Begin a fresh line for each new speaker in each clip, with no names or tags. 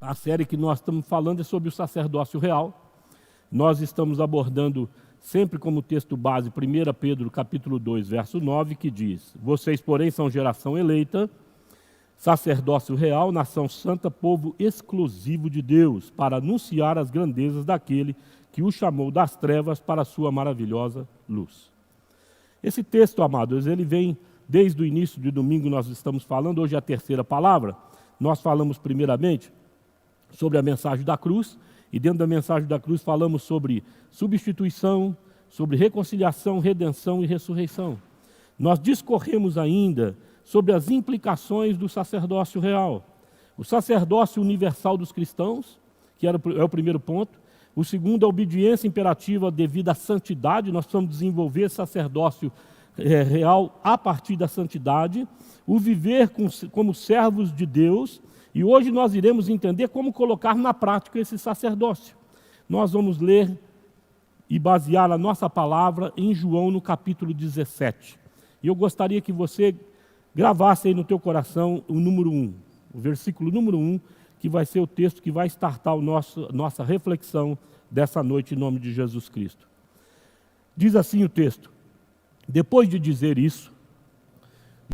A série que nós estamos falando é sobre o sacerdócio real. Nós estamos abordando sempre como texto base 1 Pedro capítulo 2, verso 9, que diz: vocês, porém, são geração eleita, sacerdócio real, nação santa, povo exclusivo de Deus, para anunciar as grandezas daquele que o chamou das trevas para a sua maravilhosa luz. Esse texto, amados, ele vem desde o início de domingo, nós estamos falando, hoje é a terceira palavra. Nós falamos primeiramente sobre a mensagem da cruz, e dentro da mensagem da cruz falamos sobre substituição, sobre reconciliação, redenção e ressurreição. Nós discorremos ainda sobre as implicações do sacerdócio real. O sacerdócio universal dos cristãos, que é o primeiro ponto. O segundo, a obediência imperativa devido à santidade. Nós precisamos desenvolver sacerdócio real a partir da santidade. O viver como servos de Deus. E hoje nós iremos entender como colocar na prática esse sacerdócio. Nós vamos ler e basear a nossa palavra em João no capítulo 17. E eu gostaria que você gravasse aí no teu coração o número 1, o versículo número 1, que vai ser o texto que vai startar nossa reflexão dessa noite em nome de Jesus Cristo. Diz assim o texto: depois de dizer isso,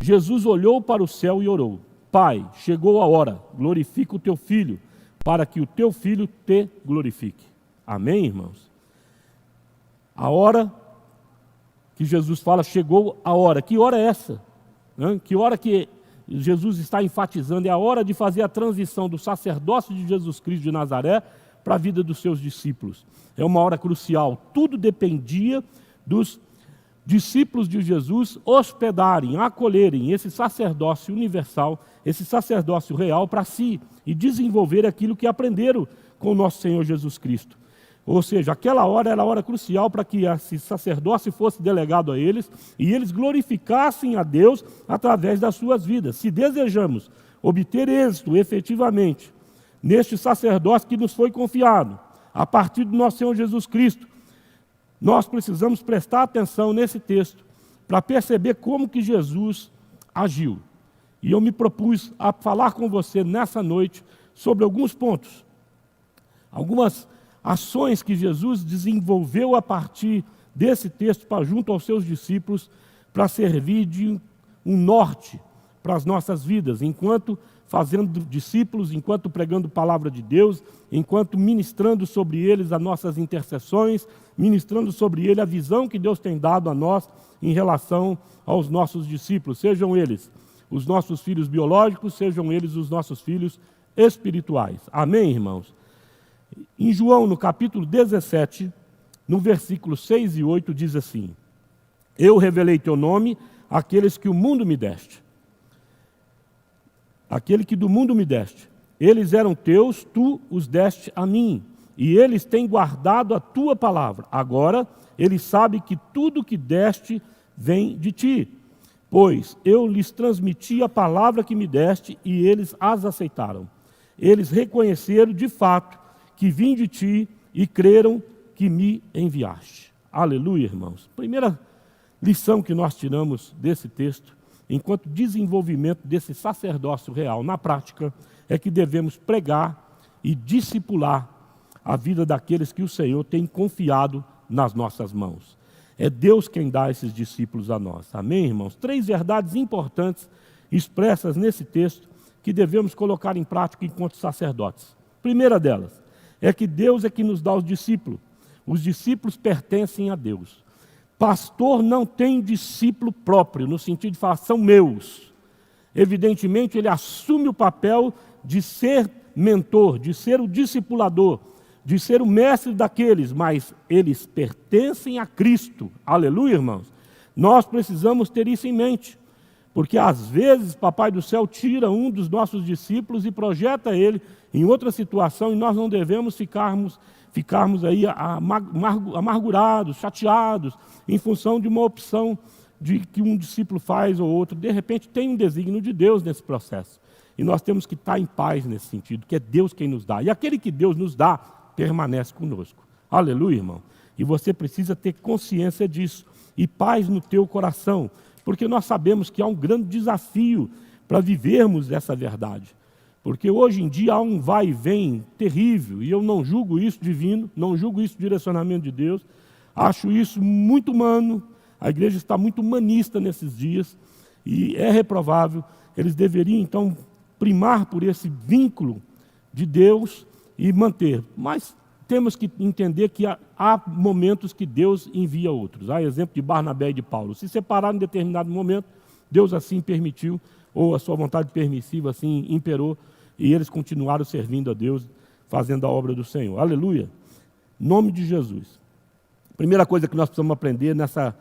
Jesus olhou para o céu e orou: Pai, chegou a hora, glorifica o teu Filho, para que o teu Filho te glorifique. Amém, irmãos? A hora que Jesus fala, chegou a hora. Que hora é essa? Que hora que Jesus está enfatizando? É a hora de fazer a transição do sacerdócio de Jesus Cristo de Nazaré para a vida dos seus discípulos. É uma hora crucial. Tudo dependia dos discípulos de Jesus hospedarem, acolherem esse sacerdócio universal, esse sacerdócio real para si e desenvolver aquilo que aprenderam com o nosso Senhor Jesus Cristo. Ou seja, aquela hora era a hora crucial para que esse sacerdócio fosse delegado a eles e eles glorificassem a Deus através das suas vidas. Se desejamos obter êxito efetivamente neste sacerdócio que nos foi confiado, a partir do nosso Senhor Jesus Cristo, nós precisamos prestar atenção nesse texto para perceber como que Jesus agiu. E eu me propus a falar com você nessa noite sobre alguns pontos, algumas ações que Jesus desenvolveu a partir desse texto para junto aos seus discípulos para servir de um norte para as nossas vidas, enquanto fazendo discípulos, enquanto pregando a palavra de Deus, enquanto ministrando sobre eles as nossas intercessões, ministrando sobre ele a visão que Deus tem dado a nós em relação aos nossos discípulos, sejam eles os nossos filhos biológicos, sejam eles os nossos filhos espirituais. Amém, irmãos? Em João, no capítulo 17, no versículo 6 e 8, diz assim: eu revelei teu nome àqueles que o mundo me deste. Aquele que do mundo me deste. Eles eram teus, tu os deste a mim, e eles têm guardado a tua palavra. Agora, eles sabem que tudo que deste vem de ti, pois eu lhes transmiti a palavra que me deste, e eles as aceitaram. Eles reconheceram de fato que vim de ti e creram que me enviaste. Aleluia, irmãos. Primeira lição que nós tiramos desse texto, enquanto desenvolvimento desse sacerdócio real na prática, é que devemos pregar e discipular a vida daqueles que o Senhor tem confiado nas nossas mãos. É Deus quem dá esses discípulos a nós. Amém, irmãos? 3 verdades importantes expressas nesse texto que devemos colocar em prática enquanto sacerdotes. Primeira delas é que Deus é que nos dá os discípulos. Os discípulos pertencem a Deus. Pastor não tem discípulo próprio, no sentido de falar, são meus. Evidentemente, ele assume o papel de ser mentor, de ser o discipulador, de ser o mestre daqueles, mas eles pertencem a Cristo. Aleluia, irmãos? Nós precisamos ter isso em mente, porque às vezes Papai do Céu tira um dos nossos discípulos e projeta ele em outra situação, e nós não devemos ficarmos aí amargurados, chateados, em função de uma opção de que um discípulo faz ou outro. De repente tem um desígnio de Deus nesse processo. E nós temos que estar em paz nesse sentido, que é Deus quem nos dá. E aquele que Deus nos dá, permanece conosco. Aleluia, irmão. E você precisa ter consciência disso e paz no teu coração, porque nós sabemos que há um grande desafio para vivermos essa verdade. Porque hoje em dia há um vai e vem terrível, e eu não julgo isso divino, não julgo isso direcionamento de Deus, acho isso muito humano, a igreja está muito humanista nesses dias, e é reprovável. Eles deveriam então primar por esse vínculo de Deus e manter, mas temos que entender que há momentos que Deus envia outros. Há exemplo de Barnabé e de Paulo, se separaram em determinado momento, Deus assim permitiu, ou a sua vontade permissiva assim imperou, e eles continuaram servindo a Deus, fazendo a obra do Senhor. Aleluia! Nome de Jesus. Primeira coisa que nós precisamos aprender nessa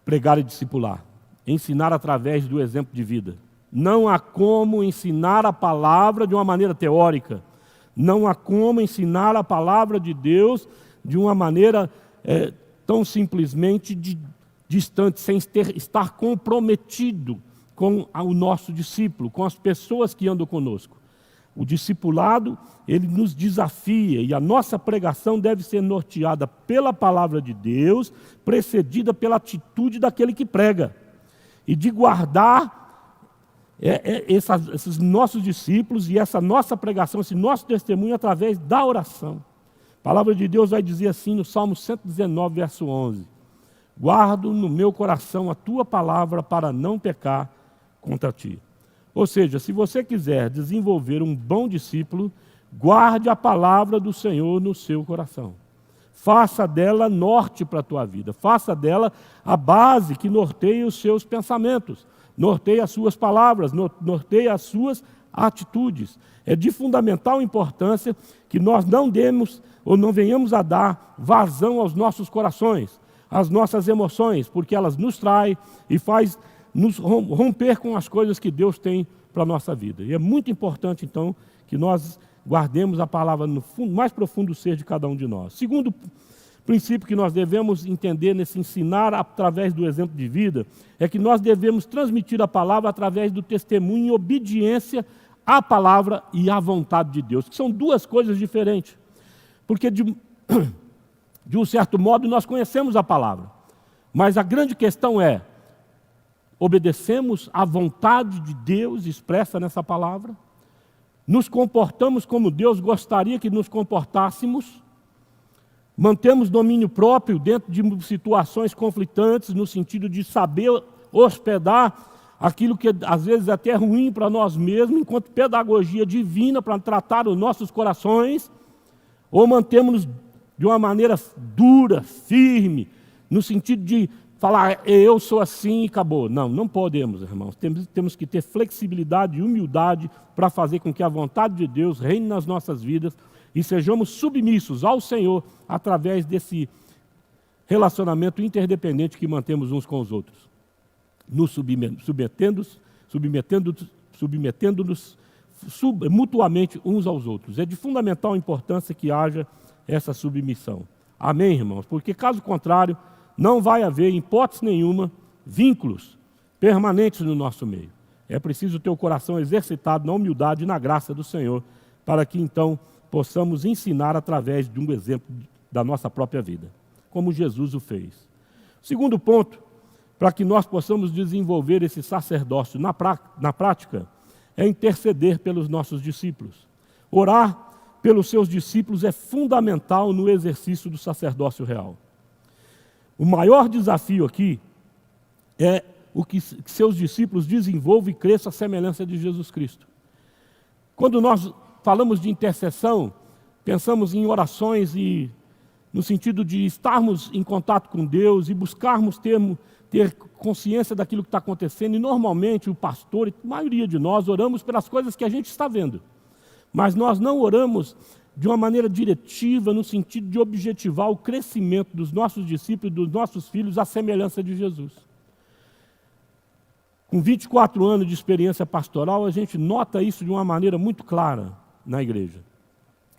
pregar e discipular: ensinar através do exemplo de vida. Não há como ensinar a palavra de uma maneira teórica. Não há como ensinar a palavra de Deus de uma maneira tão simplesmente distante, sem estar comprometido com o nosso discípulo, com as pessoas que andam conosco. O discipulado, ele nos desafia, e a nossa pregação deve ser norteada pela palavra de Deus, precedida pela atitude daquele que prega, e de guardar esses nossos discípulos e essa nossa pregação, esse nosso testemunho através da oração. A palavra de Deus vai dizer assim no Salmo 119, verso 11: guardo no meu coração a tua palavra para não pecar contra ti. Ou seja, se você quiser desenvolver um bom discípulo, guarde a palavra do Senhor no seu coração. Faça dela norte para a tua vida. Faça dela a base que norteia os seus pensamentos, norteia as suas palavras, norteia as suas atitudes. É de fundamental importância que nós não demos ou não venhamos a dar vazão aos nossos corações, às nossas emoções, porque elas nos traem e faz nos romper com as coisas que Deus tem para a nossa vida. E é muito importante, então, que nós guardemos a palavra no fundo, mais profundo ser de cada um de nós. Segundo princípio que nós devemos entender nesse ensinar através do exemplo de vida, é que nós devemos transmitir a palavra através do testemunho em obediência à palavra e à vontade de Deus, que são duas coisas diferentes. Porque, de um certo modo, nós conhecemos a palavra, mas a grande questão é: obedecemos à vontade de Deus expressa nessa palavra? Nos comportamos como Deus gostaria que nos comportássemos? Mantemos domínio próprio dentro de situações conflitantes, no sentido de saber hospedar aquilo que às vezes até é ruim para nós mesmos, enquanto pedagogia divina para tratar os nossos corações? Ou mantemos-nos de uma maneira dura, firme, no sentido de falar, eu sou assim e acabou? Não, não podemos, irmãos. Temos que ter flexibilidade e humildade para fazer com que a vontade de Deus reine nas nossas vidas e sejamos submissos ao Senhor através desse relacionamento interdependente que mantemos uns com os outros, nos submetendo-nos mutuamente uns aos outros. É de fundamental importância que haja essa submissão. Amém, irmãos? Porque caso contrário, não vai haver, em hipótese nenhuma, vínculos permanentes no nosso meio. É preciso ter o coração exercitado na humildade e na graça do Senhor, para que então possamos ensinar através de um exemplo da nossa própria vida, como Jesus o fez. Segundo ponto, para que nós possamos desenvolver esse sacerdócio na prática, é interceder pelos nossos discípulos. Orar pelos seus discípulos é fundamental no exercício do sacerdócio real. O maior desafio aqui é o que seus discípulos desenvolvam e cresçam à semelhança de Jesus Cristo. Quando nós falamos de intercessão, pensamos em orações e no sentido de estarmos em contato com Deus e buscarmos ter consciência daquilo que está acontecendo. E normalmente o pastor, e a maioria de nós, oramos pelas coisas que a gente está vendo. Mas nós não oramos de uma maneira diretiva, no sentido de objetivar o crescimento dos nossos discípulos e dos nossos filhos à semelhança de Jesus. Com 24 anos de experiência pastoral, a gente nota isso de uma maneira muito clara na igreja.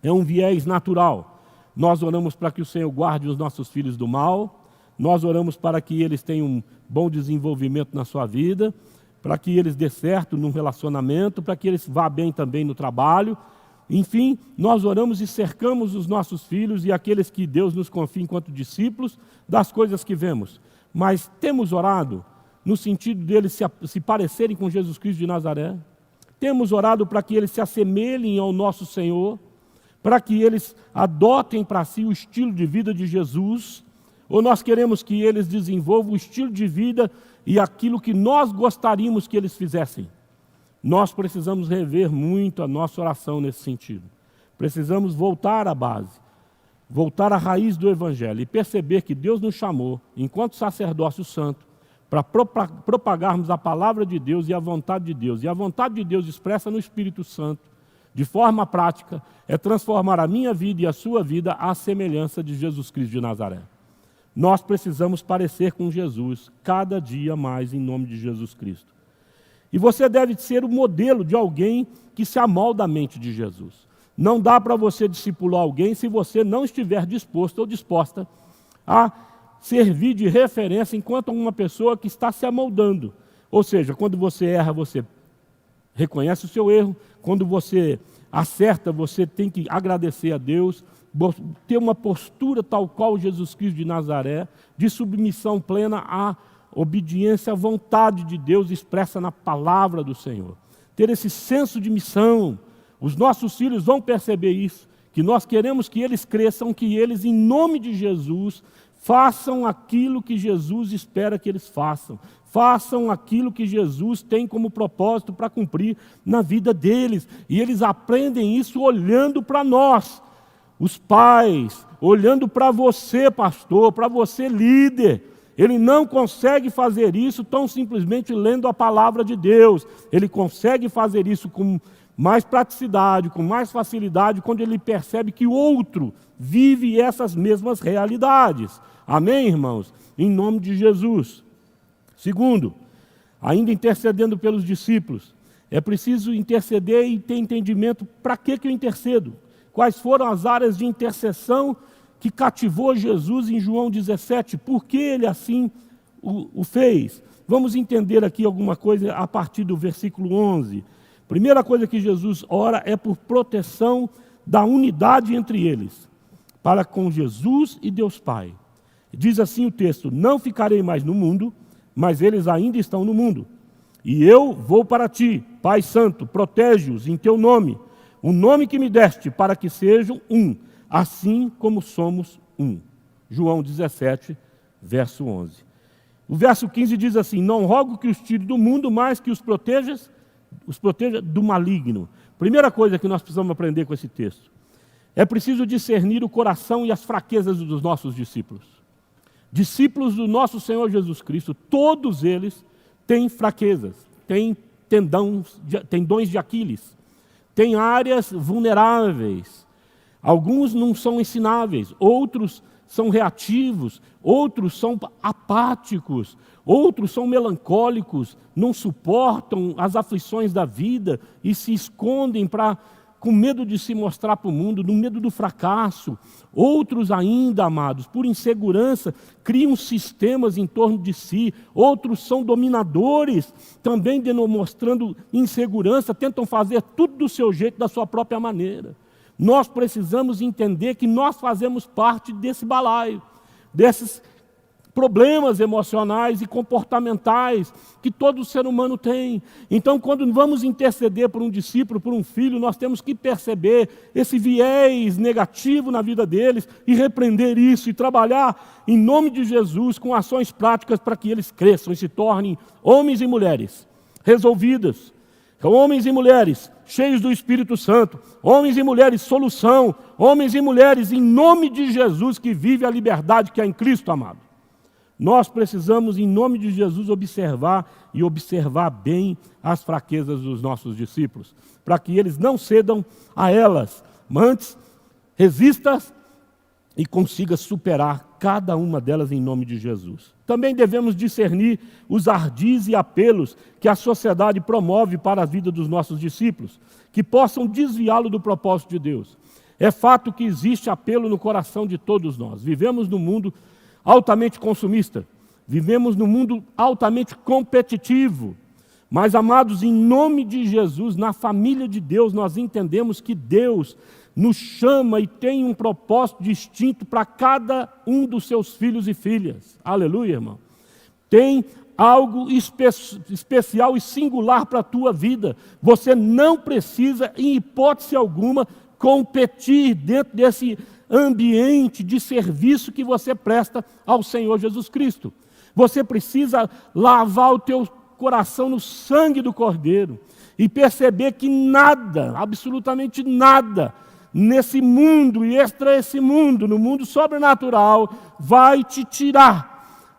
É um viés natural. Nós oramos para que o Senhor guarde os nossos filhos do mal, nós oramos para que eles tenham um bom desenvolvimento na sua vida, para que eles dê certo num relacionamento, para que eles vá bem também no trabalho. Enfim, nós oramos e cercamos os nossos filhos e aqueles que Deus nos confia enquanto discípulos das coisas que vemos. Mas temos orado no sentido deles se parecerem com Jesus Cristo de Nazaré? Temos orado para que eles se assemelhem ao nosso Senhor, para que eles adotem para si o estilo de vida de Jesus, ou nós queremos que eles desenvolvam o estilo de vida e aquilo que nós gostaríamos que eles fizessem? Nós precisamos rever muito a nossa oração nesse sentido. Precisamos voltar à base, voltar à raiz do Evangelho e perceber que Deus nos chamou, enquanto sacerdócio santo, para propagarmos a palavra de Deus e a vontade de Deus. E a vontade de Deus expressa no Espírito Santo, de forma prática, é transformar a minha vida e a sua vida à semelhança de Jesus Cristo de Nazaré. Nós precisamos parecer com Jesus cada dia mais em nome de Jesus Cristo. E você deve ser o modelo de alguém que se amolda à mente de Jesus. Não dá para você discipular alguém se você não estiver disposto ou disposta a servir de referência enquanto uma pessoa que está se amoldando. Ou seja, quando você erra, você reconhece o seu erro. Quando você acerta, você tem que agradecer a Deus, ter uma postura tal qual Jesus Cristo de Nazaré, de submissão plena à obediência à vontade de Deus expressa na palavra do Senhor. Ter esse senso de missão. Os nossos filhos vão perceber isso, que nós queremos que eles cresçam, que eles, em nome de Jesus, façam aquilo que Jesus espera que eles façam. Façam aquilo que Jesus tem como propósito para cumprir na vida deles. E eles aprendem isso olhando para nós, os pais, olhando para você, pastor, para você, líder. Ele não consegue fazer isso tão simplesmente lendo a palavra de Deus. Ele consegue fazer isso com mais praticidade, com mais facilidade, quando ele percebe que o outro vive essas mesmas realidades. Amém, irmãos? Em nome de Jesus. Segundo, ainda intercedendo pelos discípulos, é preciso interceder e ter entendimento para que eu intercedo. Quais foram as áreas de intercessão que cativou Jesus em João 17? Por que ele assim o fez? Vamos entender aqui alguma coisa a partir do versículo 11. Primeira coisa que Jesus ora é por proteção da unidade entre eles, para com Jesus e Deus Pai. Diz assim o texto: não ficarei mais no mundo, mas eles ainda estão no mundo. E eu vou para ti, Pai Santo, protege-os em teu nome, o nome que me deste, para que sejam um, assim como somos um. João 17, verso 11. O verso 15 diz assim: não rogo que os tire do mundo, mas que os proteja do maligno. Primeira coisa que nós precisamos aprender com esse texto: é preciso discernir o coração e as fraquezas dos nossos discípulos. Discípulos do nosso Senhor Jesus Cristo, todos eles têm fraquezas, têm tendões de Aquiles, têm áreas vulneráveis. Alguns não são ensináveis, outros são reativos, outros são apáticos, outros são melancólicos, não suportam as aflições da vida e se escondem com medo de se mostrar para o mundo, no medo do fracasso. Outros ainda, amados, por insegurança, criam sistemas em torno de si. Outros são dominadores, também demonstrando insegurança, tentam fazer tudo do seu jeito, da sua própria maneira. Nós precisamos entender que nós fazemos parte desse balaio, desses problemas emocionais e comportamentais que todo ser humano tem. Então, quando vamos interceder por um discípulo, por um filho, nós temos que perceber esse viés negativo na vida deles e repreender isso e trabalhar em nome de Jesus com ações práticas para que eles cresçam e se tornem homens e mulheres resolvidas, homens e mulheres cheios do Espírito Santo, homens e mulheres solução, homens e mulheres em nome de Jesus que vive a liberdade que há em Cristo, amado. Nós precisamos, em nome de Jesus, observar bem as fraquezas dos nossos discípulos, para que eles não cedam a elas, mas antes resista e consiga superar cada uma delas em nome de Jesus. Também devemos discernir os ardis e apelos que a sociedade promove para a vida dos nossos discípulos, que possam desviá-lo do propósito de Deus. É fato que existe apelo no coração de todos nós. Vivemos num mundo altamente consumista, vivemos num mundo altamente competitivo, mas, amados, em nome de Jesus, na família de Deus, nós entendemos que Deus nos chama e tem um propósito distinto para cada um dos seus filhos e filhas. Aleluia, irmão. Tem algo especial e singular para a tua vida. Você não precisa, em hipótese alguma, competir dentro desse ambiente de serviço que você presta ao Senhor Jesus Cristo. Você precisa lavar o teu coração no sangue do Cordeiro e perceber que nada, absolutamente nada, nesse mundo e extra esse mundo, no mundo sobrenatural, vai te tirar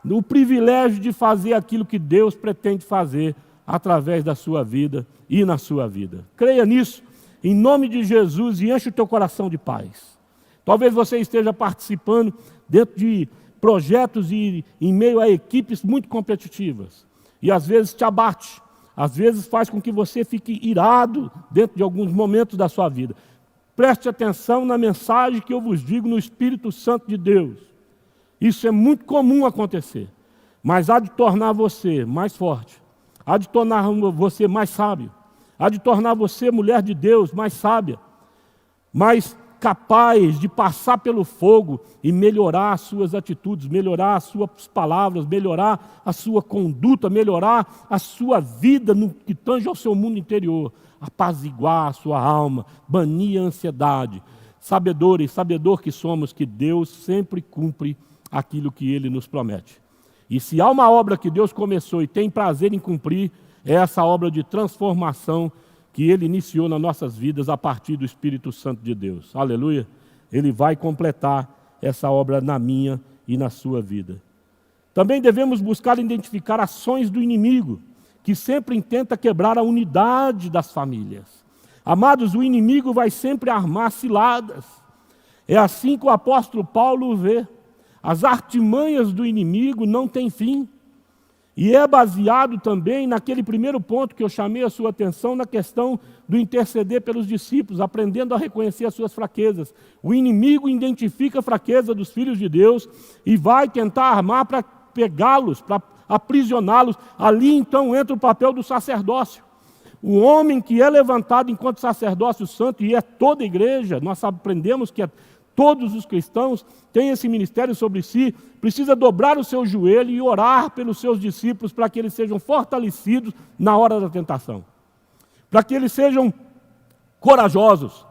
o privilégio de fazer aquilo que Deus pretende fazer através da sua vida e na sua vida. Creia nisso, em nome de Jesus, e enche o teu coração de paz. Talvez você esteja participando dentro de projetos e em meio a equipes muito competitivas, e às vezes te abate, às vezes faz com que você fique irado dentro de alguns momentos da sua vida. Preste atenção na mensagem que eu vos digo no Espírito Santo de Deus. Isso é muito comum acontecer, mas há de tornar você mais forte, há de tornar você mais sábio, há de tornar você, mulher de Deus, mais sábia, mais capaz de passar pelo fogo e melhorar as suas atitudes, melhorar as suas palavras, melhorar a sua conduta, melhorar a sua vida no que tange ao seu mundo interior, apaziguar a sua alma, banir a ansiedade. Sabedor que somos, que Deus sempre cumpre aquilo que Ele nos promete. E se há uma obra que Deus começou e tem prazer em cumprir, é essa obra de transformação que Ele iniciou nas nossas vidas a partir do Espírito Santo de Deus. Aleluia! Ele vai completar essa obra na minha e na sua vida. Também devemos buscar identificar ações do inimigo, que sempre intenta quebrar a unidade das famílias. Amados, o inimigo vai sempre armar ciladas. É assim que o apóstolo Paulo vê. As artimanhas do inimigo não têm fim. E é baseado também naquele primeiro ponto que eu chamei a sua atenção, na questão do interceder pelos discípulos, aprendendo a reconhecer as suas fraquezas. O inimigo identifica a fraqueza dos filhos de Deus e vai tentar armar para pegá-los, para aprisioná-los. Ali então entra o papel do sacerdócio. O homem que é levantado enquanto sacerdócio santo, e é toda a igreja, nós aprendemos que todos os cristãos têm esse ministério sobre si, precisa dobrar o seu joelho e orar pelos seus discípulos para que eles sejam fortalecidos na hora da tentação, para que eles sejam corajosos,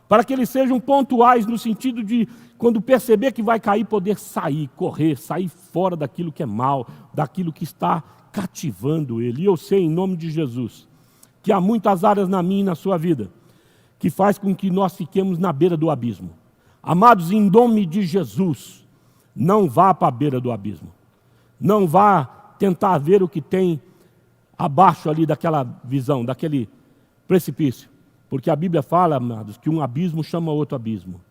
para que eles sejam pontuais no sentido de, quando perceber que vai cair, poder sair, correr, sair fora daquilo que é mal, daquilo que está cativando ele. E eu sei, em nome de Jesus, que há muitas áreas na minha e na sua vida que faz com que nós fiquemos na beira do abismo. Amados, em nome de Jesus, não vá para a beira do abismo. Não vá tentar ver o que tem abaixo ali daquela visão, daquele precipício. Porque a Bíblia fala, amados, que um abismo chama outro abismo.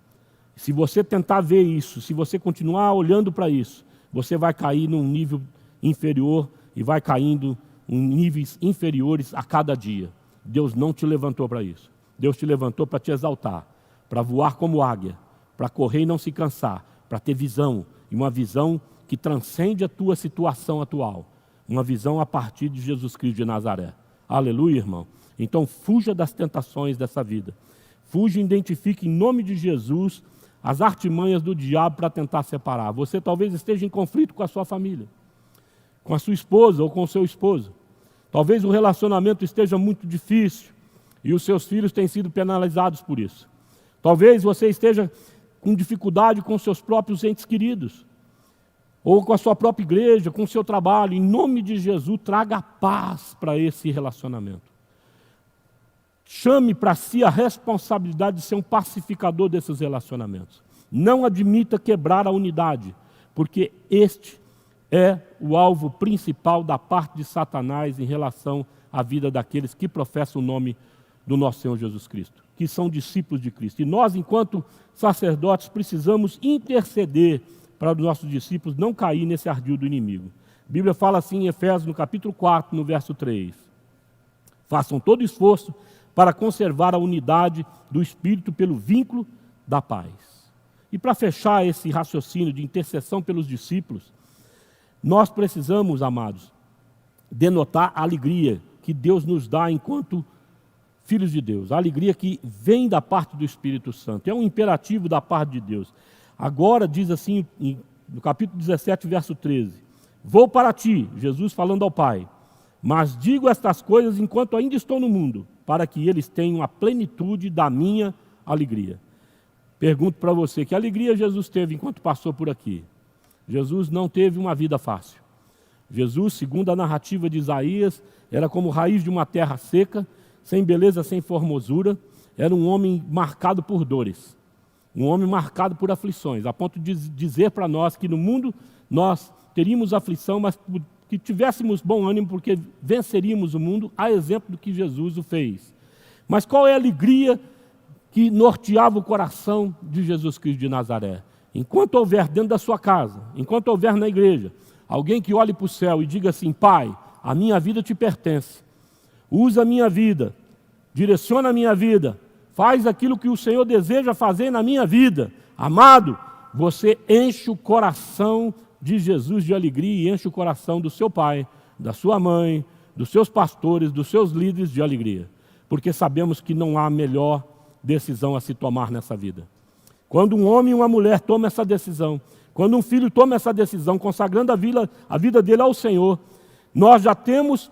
Se você tentar ver isso, se você continuar olhando para isso, você vai cair num nível inferior e vai caindo em níveis inferiores a cada dia. Deus não te levantou para isso. Deus te levantou para te exaltar, para voar como águia, para correr e não se cansar, para ter visão, e uma visão que transcende a tua situação atual, uma visão a partir de Jesus Cristo de Nazaré. Aleluia, irmão. Então fuja das tentações dessa vida. Fuja e identifique em nome de Jesus as artimanhas do diabo para tentar separar. Você talvez esteja em conflito com a sua família, com a sua esposa ou com o seu esposo. Talvez o relacionamento esteja muito difícil e os seus filhos têm sido penalizados por isso. Talvez você esteja com dificuldade com seus próprios entes queridos, ou com a sua própria igreja, com o seu trabalho. Em nome de Jesus, traga paz para esse relacionamento. Chame para si a responsabilidade de ser um pacificador desses relacionamentos. Não admita quebrar a unidade, porque este é o alvo principal da parte de Satanás em relação à vida daqueles que professam o nome do nosso Senhor Jesus Cristo, que são discípulos de Cristo. E nós, enquanto sacerdotes, precisamos interceder para os nossos discípulos não cair nesse ardil do inimigo. A Bíblia fala assim em Efésios, no capítulo 4, no verso 3. Façam todo esforço para conservar a unidade do Espírito pelo vínculo da paz. E para fechar esse raciocínio de intercessão pelos discípulos, nós precisamos, amados, denotar a alegria que Deus nos dá enquanto filhos de Deus, a alegria que vem da parte do Espírito Santo, é um imperativo da parte de Deus. Agora diz assim, no capítulo 17, verso 13, Vou para ti, Jesus falando ao Pai, mas digo estas coisas enquanto ainda estou no mundo, para que eles tenham a plenitude da minha alegria. Pergunto para você, que alegria Jesus teve enquanto passou por aqui? Jesus não teve uma vida fácil. Jesus, segundo a narrativa de Isaías, era como raiz de uma terra seca, sem beleza, sem formosura. Era um homem marcado por dores, um homem marcado por aflições, a ponto de dizer para nós que no mundo nós teríamos aflição, mas que tivéssemos bom ânimo, porque venceríamos o mundo, a exemplo do que Jesus o fez. Mas qual é a alegria que norteava o coração de Jesus Cristo de Nazaré? Enquanto houver dentro da sua casa, enquanto houver na igreja, alguém que olhe para o céu e diga assim: Pai, a minha vida te pertence, usa a minha vida, direciona a minha vida, faz aquilo que o Senhor deseja fazer na minha vida. Amado, você enche o coração de Jesus de alegria e enche o coração do seu pai, da sua mãe, dos seus pastores, dos seus líderes de alegria. Porque sabemos que não há melhor decisão a se tomar nessa vida. Quando um homem e uma mulher tomam essa decisão, quando um filho toma essa decisão, consagrando a vida dele ao Senhor, nós já temos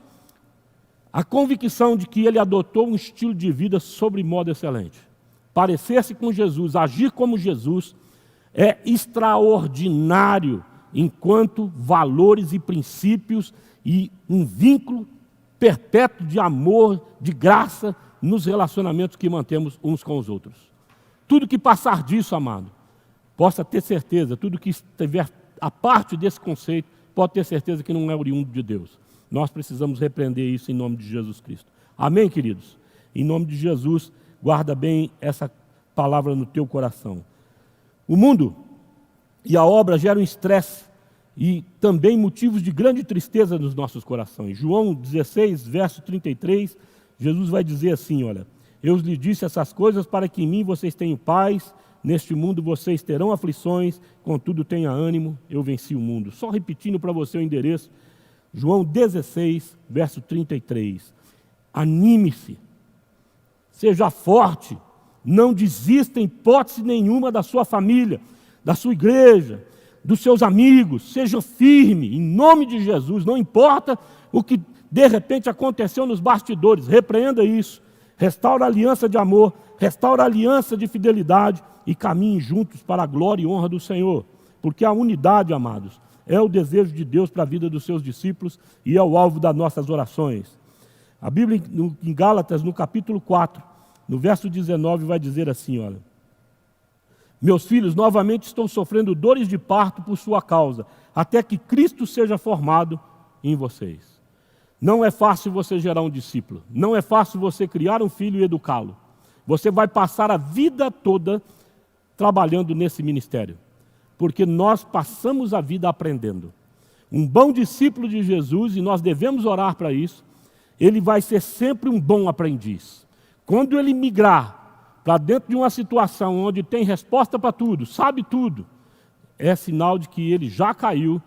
a convicção de que ele adotou um estilo de vida sobre modo excelente. Parecer-se com Jesus, agir como Jesus, é extraordinário enquanto valores e princípios e um vínculo perpétuo de amor, de graça, nos relacionamentos que mantemos uns com os outros. Tudo que passar disso, amado, possa ter certeza, tudo que estiver a parte desse conceito, pode ter certeza que não é oriundo de Deus. Nós precisamos repreender isso em nome de Jesus Cristo. Amém, queridos? Em nome de Jesus, guarda bem essa palavra no teu coração. O mundo e a obra geram estresse e também motivos de grande tristeza nos nossos corações. João 16, verso 33, Jesus vai dizer assim, olha: eu lhes disse essas coisas para que em mim vocês tenham paz, neste mundo vocês terão aflições, contudo tenha ânimo, eu venci o mundo. Só repetindo para você o endereço, João 16, verso 33. Anime-se, seja forte, não desista em hipótese nenhuma da sua família, da sua igreja, dos seus amigos, seja firme, em nome de Jesus, não importa o que de repente aconteceu nos bastidores, repreenda isso, restaura a aliança de amor, restaura a aliança de fidelidade e caminhem juntos para a glória e honra do Senhor, porque a unidade, amados, é o desejo de Deus para a vida dos seus discípulos e é o alvo das nossas orações. A Bíblia em Gálatas, no capítulo 4, no verso 19, vai dizer assim, olha: meus filhos, novamente estou sofrendo dores de parto por sua causa, até que Cristo seja formado em vocês. Não é fácil você gerar um discípulo, não é fácil você criar um filho e educá-lo. Você vai passar a vida toda trabalhando nesse ministério, porque nós passamos a vida aprendendo. Um bom discípulo de Jesus, e nós devemos orar para isso, ele vai ser sempre um bom aprendiz. Quando ele migrar para dentro de uma situação onde tem resposta para tudo, sabe tudo, é sinal de que ele já caiu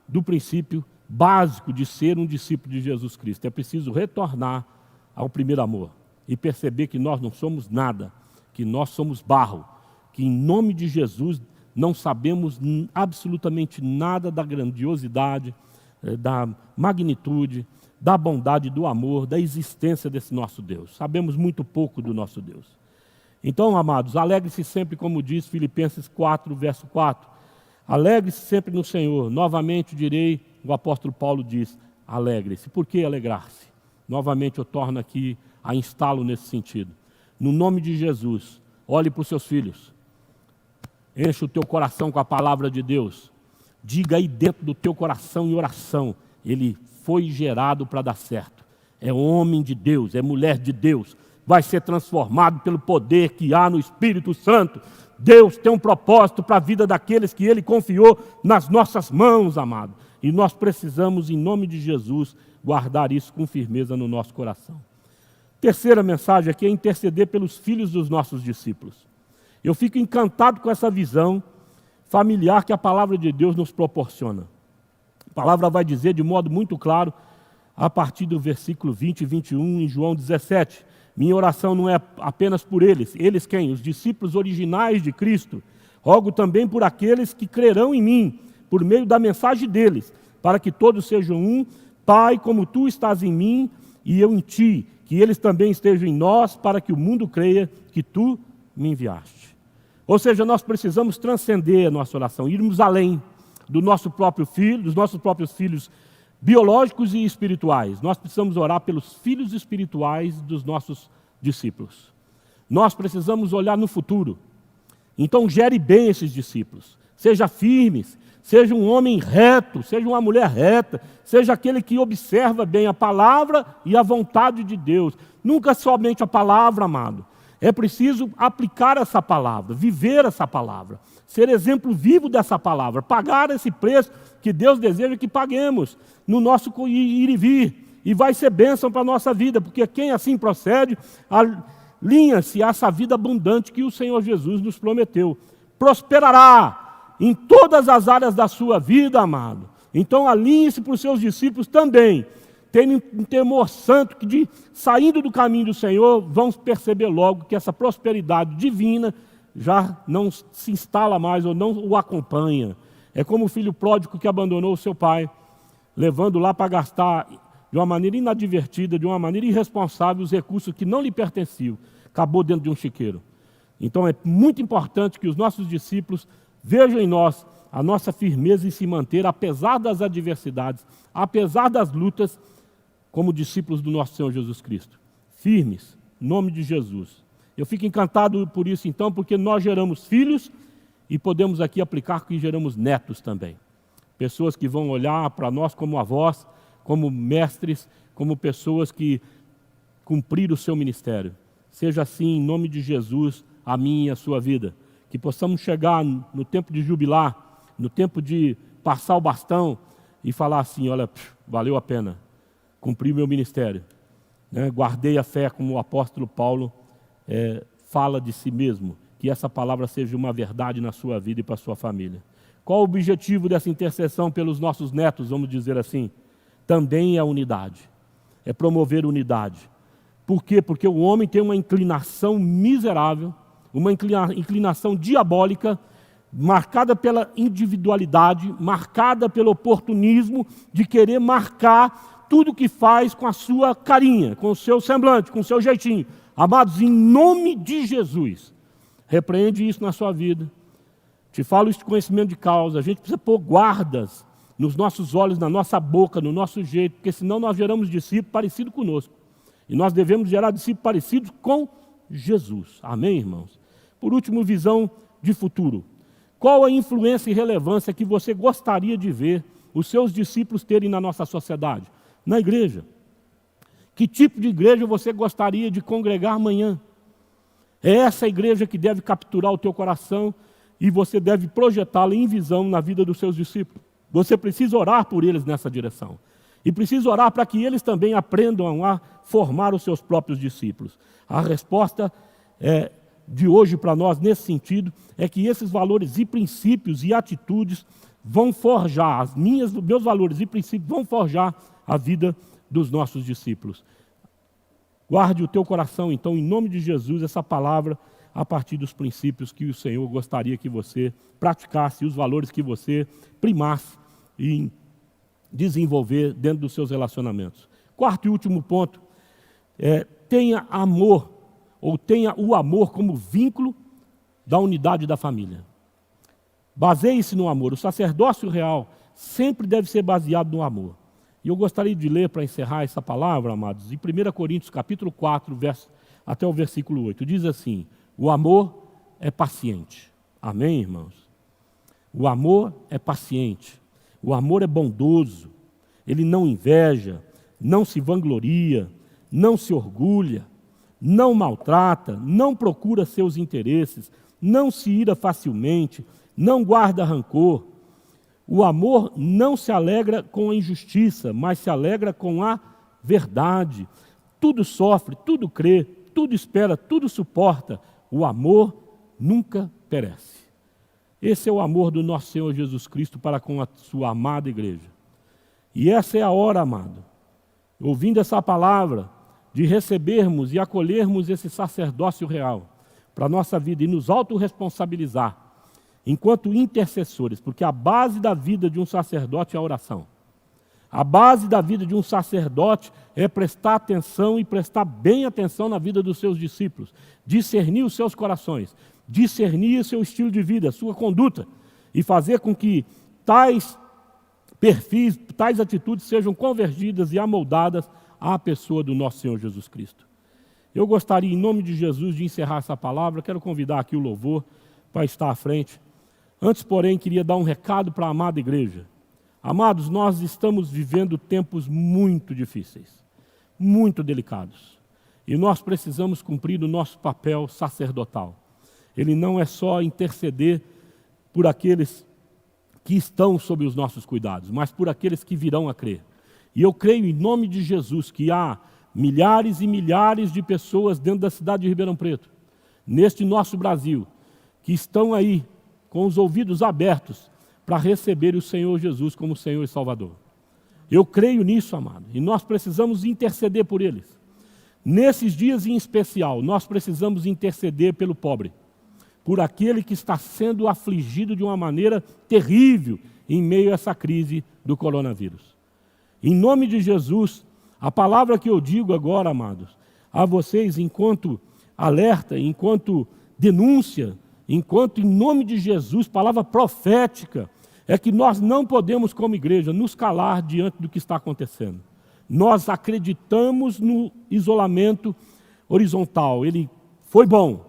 do princípio básico de ser um discípulo de Jesus Cristo. É preciso retornar ao primeiro amor e perceber que nós não somos nada, que nós somos barro, que em nome de Jesus não sabemos absolutamente nada da grandiosidade, da magnitude, da bondade, do amor, da existência desse nosso Deus. Sabemos muito pouco do nosso Deus. Então, amados, alegre-se sempre, como diz Filipenses 4, verso 4. Alegre-se sempre no Senhor. Novamente direi, o apóstolo Paulo diz, alegre-se. Por que alegrar-se? Novamente eu torno aqui a instalo nesse sentido. No nome de Jesus, olhe para os seus filhos. Enche o teu coração com a palavra de Deus. Diga aí dentro do teu coração em oração, ele foi gerado para dar certo. É homem de Deus, é mulher de Deus. Vai ser transformado pelo poder que há no Espírito Santo. Deus tem um propósito para a vida daqueles que Ele confiou nas nossas mãos, amado. E nós precisamos, em nome de Jesus, guardar isso com firmeza no nosso coração. Terceira mensagem aqui é interceder pelos filhos dos nossos discípulos. Eu fico encantado com essa visão familiar que a palavra de Deus nos proporciona. A palavra vai dizer de modo muito claro, a partir do versículo 20 e 21, em João 17, minha oração não é apenas por eles. Eles quem? Os discípulos originais de Cristo. Rogo também por aqueles que crerão em mim, por meio da mensagem deles, para que todos sejam um. Pai, como tu estás em mim e eu em ti, que eles também estejam em nós, para que o mundo creia que tu me enviaste. Ou seja, nós precisamos transcender a nossa oração, irmos além do nosso próprio filho, dos nossos próprios filhos biológicos e espirituais. Nós precisamos orar pelos filhos espirituais dos nossos discípulos. Nós precisamos olhar no futuro. Então gere bem esses discípulos. Seja firmes, seja um homem reto, seja uma mulher reta, seja aquele que observa bem a palavra e a vontade de Deus. Nunca somente a palavra, amado. É preciso aplicar essa palavra, viver essa palavra, ser exemplo vivo dessa palavra, pagar esse preço que Deus deseja que paguemos no nosso ir e vir. E vai ser bênção para a nossa vida, porque quem assim procede, alinha-se a essa vida abundante que o Senhor Jesus nos prometeu. Prosperará em todas as áreas da sua vida, amado. Então alinhe-se para os seus discípulos também. Tenham um temor santo que, saindo do caminho do Senhor, vão perceber logo que essa prosperidade divina já não se instala mais ou não o acompanha. É como o filho pródigo que abandonou o seu pai, levando lá para gastar de uma maneira inadvertida, de uma maneira irresponsável, os recursos que não lhe pertenciam. Acabou dentro de um chiqueiro. Então é muito importante que os nossos discípulos vejam em nós a nossa firmeza em se manter, apesar das adversidades, apesar das lutas, como discípulos do nosso Senhor Jesus Cristo. Firmes, em nome de Jesus. Eu fico encantado por isso então, porque nós geramos filhos e podemos aqui aplicar que geramos netos também. Pessoas que vão olhar para nós como avós, como mestres, como pessoas que cumpriram o seu ministério. Seja assim, em nome de Jesus, a minha e a sua vida. Que possamos chegar no tempo de jubilar, no tempo de passar o bastão e falar assim, olha, valeu a pena. Cumpri meu ministério, né? Guardei a fé, como o apóstolo Paulo fala de si mesmo, que essa palavra seja uma verdade na sua vida e para a sua família. Qual o objetivo dessa intercessão pelos nossos netos, vamos dizer assim? Também é a unidade, é promover unidade. Por quê? Porque o homem tem uma inclinação miserável, uma inclinação diabólica, marcada pela individualidade, marcada pelo oportunismo de querer marcar tudo que faz com a sua carinha, com o seu semblante, com o seu jeitinho. Amados, em nome de Jesus, repreende isso na sua vida. Te falo isso de conhecimento de causa. A gente precisa pôr guardas nos nossos olhos, na nossa boca, no nosso jeito, porque senão nós geramos discípulos parecidos conosco. E nós devemos gerar discípulos parecidos com Jesus. Amém, irmãos? Por último, visão de futuro. Qual a influência e relevância que você gostaria de ver os seus discípulos terem na nossa sociedade? Na igreja. Que tipo de igreja você gostaria de congregar amanhã? É essa igreja que deve capturar o teu coração e você deve projetá-la em visão na vida dos seus discípulos. Você precisa orar por eles nessa direção. E precisa orar para que eles também aprendam a formar os seus próprios discípulos. A resposta de hoje para nós, nesse sentido, é que esses valores e princípios e atitudes vão forjar, meus valores e princípios vão forjar a vida dos nossos discípulos. Guarde o teu coração, então, em nome de Jesus, essa palavra a partir dos princípios que o Senhor gostaria que você praticasse, os valores que você primasse em desenvolver dentro dos seus relacionamentos. Quarto e último ponto, tenha amor, ou tenha o amor como vínculo da unidade da família. Baseie-se no amor. O sacerdócio real sempre deve ser baseado no amor. E eu gostaria de ler, para encerrar essa palavra, amados, em 1 Coríntios, capítulo 4, até o versículo 8. Diz assim, o amor é paciente. Amém, irmãos? O amor é paciente. O amor é bondoso. Ele não inveja, não se vangloria, não se orgulha, não maltrata, não procura seus interesses, não se ira facilmente, não guarda rancor. O amor não se alegra com a injustiça, mas se alegra com a verdade. Tudo sofre, tudo crê, tudo espera, tudo suporta. O amor nunca perece. Esse é o amor do nosso Senhor Jesus Cristo para com a sua amada igreja. E essa é a hora, amado, ouvindo essa palavra, de recebermos e acolhermos esse sacerdócio real para a nossa vida e nos autorresponsabilizar enquanto intercessores, porque a base da vida de um sacerdote é a oração. A base da vida de um sacerdote é prestar atenção e prestar bem atenção na vida dos seus discípulos, discernir os seus corações, discernir o seu estilo de vida, a sua conduta, e fazer com que tais perfis, tais atitudes sejam convergidas e amoldadas à pessoa do nosso Senhor Jesus Cristo. Eu gostaria, em nome de Jesus, de encerrar essa palavra. Quero convidar aqui o louvor para estar à frente. Antes, porém, queria dar um recado para a amada igreja. Amados, nós estamos vivendo tempos muito difíceis, muito delicados. E nós precisamos cumprir o nosso papel sacerdotal. Ele não é só interceder por aqueles que estão sob os nossos cuidados, mas por aqueles que virão a crer. E eu creio, em nome de Jesus, que há milhares e milhares de pessoas dentro da cidade de Ribeirão Preto, neste nosso Brasil, que estão aí com os ouvidos abertos para receber o Senhor Jesus como Senhor e Salvador. Eu creio nisso, amado, e nós precisamos interceder por eles. Nesses dias em especial, nós precisamos interceder pelo pobre, por aquele que está sendo afligido de uma maneira terrível em meio a essa crise do coronavírus. Em nome de Jesus, a palavra que eu digo agora, amados, a vocês enquanto alerta, enquanto denúncia, enquanto em nome de Jesus, palavra profética, é que nós não podemos, como igreja, nos calar diante do que está acontecendo. Nós acreditamos no isolamento horizontal, ele foi bom,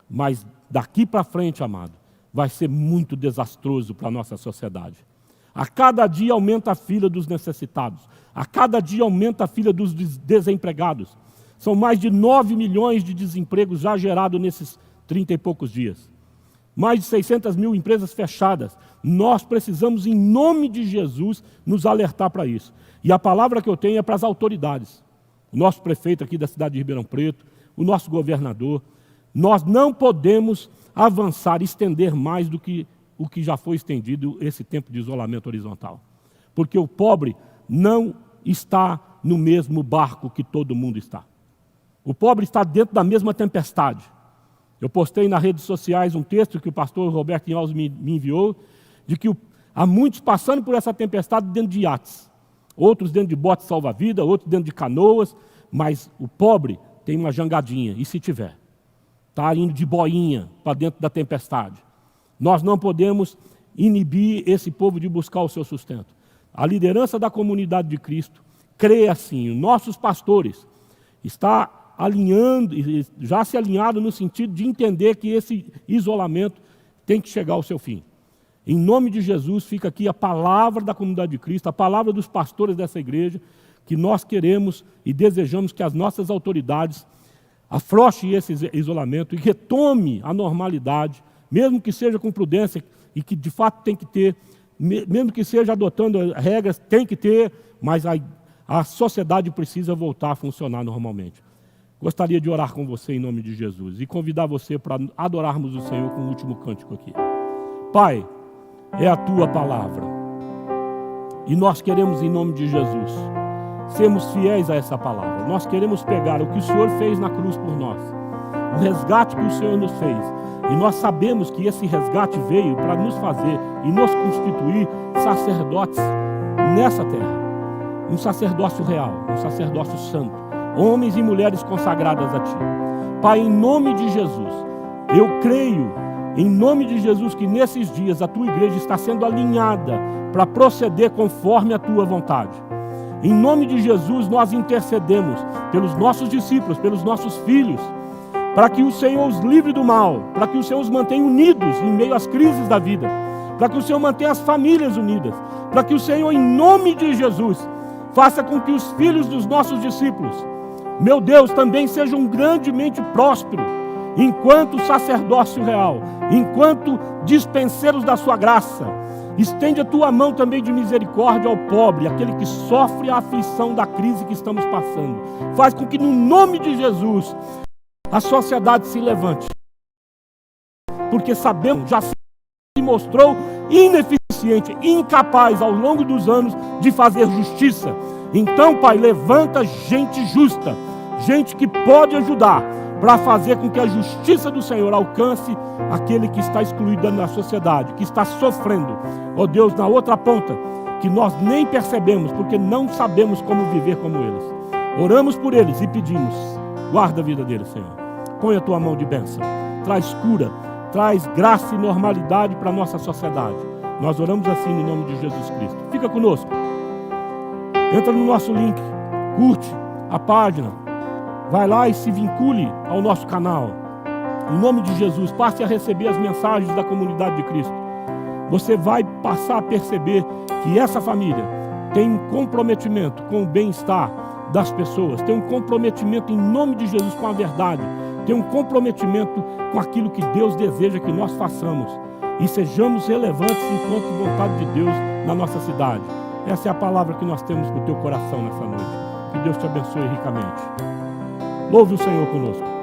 mas daqui para frente, amado, vai ser muito desastroso para a nossa sociedade. A cada dia aumenta a fila dos necessitados, a cada dia aumenta a fila dos desempregados. São mais de 9 milhões de desempregos já gerados nesses 30 e poucos dias. Mais de 600 mil empresas fechadas. Nós precisamos, em nome de Jesus, nos alertar para isso. E a palavra que eu tenho é para as autoridades. O nosso prefeito aqui da cidade de Ribeirão Preto, o nosso governador. Nós não podemos avançar, estender mais do que o que já foi estendido esse tempo de isolamento horizontal. Porque o pobre não está no mesmo barco que todo mundo está. O pobre está dentro da mesma tempestade. Eu postei nas redes sociais um texto que o pastor Roberto Inhaus me enviou, de que há muitos passando por essa tempestade dentro de iates, outros dentro de botes salva-vida, outros dentro de canoas, mas o pobre tem uma jangadinha, e se tiver, está indo de boinha para dentro da tempestade. Nós não podemos inibir esse povo de buscar o seu sustento. A liderança da comunidade de Cristo crê assim, os nossos pastores está alinhando, já se alinhado no sentido de entender que esse isolamento tem que chegar ao seu fim. Em nome de Jesus, fica aqui a palavra da comunidade de Cristo, a palavra dos pastores dessa igreja, que nós queremos e desejamos que as nossas autoridades afrouxem esse isolamento e retome a normalidade, mesmo que seja com prudência e que de fato tem que ter, mesmo que seja adotando regras, tem que ter, mas a sociedade precisa voltar a funcionar normalmente. Gostaria de orar com você em nome de Jesus e convidar você para adorarmos o Senhor com o último cântico aqui. Pai, é a Tua palavra e nós queremos em nome de Jesus sermos fiéis a essa palavra. Nós queremos pegar o que o Senhor fez na cruz por nós, o resgate que o Senhor nos fez, e nós sabemos que esse resgate veio para nos fazer e nos constituir sacerdotes nessa terra, um sacerdócio real, um sacerdócio santo, homens e mulheres consagradas a Ti. Pai, em nome de Jesus, eu creio, em nome de Jesus, que nesses dias a Tua igreja está sendo alinhada para proceder conforme a Tua vontade. Em nome de Jesus, nós intercedemos pelos nossos discípulos, pelos nossos filhos, para que o Senhor os livre do mal, para que o Senhor os mantenha unidos em meio às crises da vida, para que o Senhor mantenha as famílias unidas, para que o Senhor, em nome de Jesus, faça com que os filhos dos nossos discípulos, meu Deus, também sejam grandemente prósperos, enquanto sacerdócio real, enquanto dispenseiros da Sua graça. Estende a Tua mão também de misericórdia ao pobre, aquele que sofre a aflição da crise que estamos passando. Faz com que, no nome de Jesus, a sociedade se levante. Porque sabemos, já se mostrou ineficiente, incapaz ao longo dos anos de fazer justiça. Então, Pai, levanta gente justa, gente que pode ajudar para fazer com que a justiça do Senhor alcance aquele que está excluído da sociedade, que está sofrendo. Ó Deus, na outra ponta, que nós nem percebemos, porque não sabemos como viver como eles. Oramos por eles e pedimos, guarda a vida deles, Senhor. Põe a tua mão de bênção, traz cura, traz graça e normalidade para a nossa sociedade. Nós oramos assim em nome de Jesus Cristo. Fica conosco. Entra no nosso link, curte a página, vai lá e se vincule ao nosso canal. Em nome de Jesus, passe a receber as mensagens da comunidade de Cristo. Você vai passar a perceber que essa família tem um comprometimento com o bem-estar das pessoas, tem um comprometimento em nome de Jesus com a verdade, tem um comprometimento com aquilo que Deus deseja que nós façamos e sejamos relevantes enquanto vontade de Deus na nossa cidade. Essa é a palavra que nós temos no teu coração nessa noite. Que Deus te abençoe ricamente. Louve o Senhor conosco.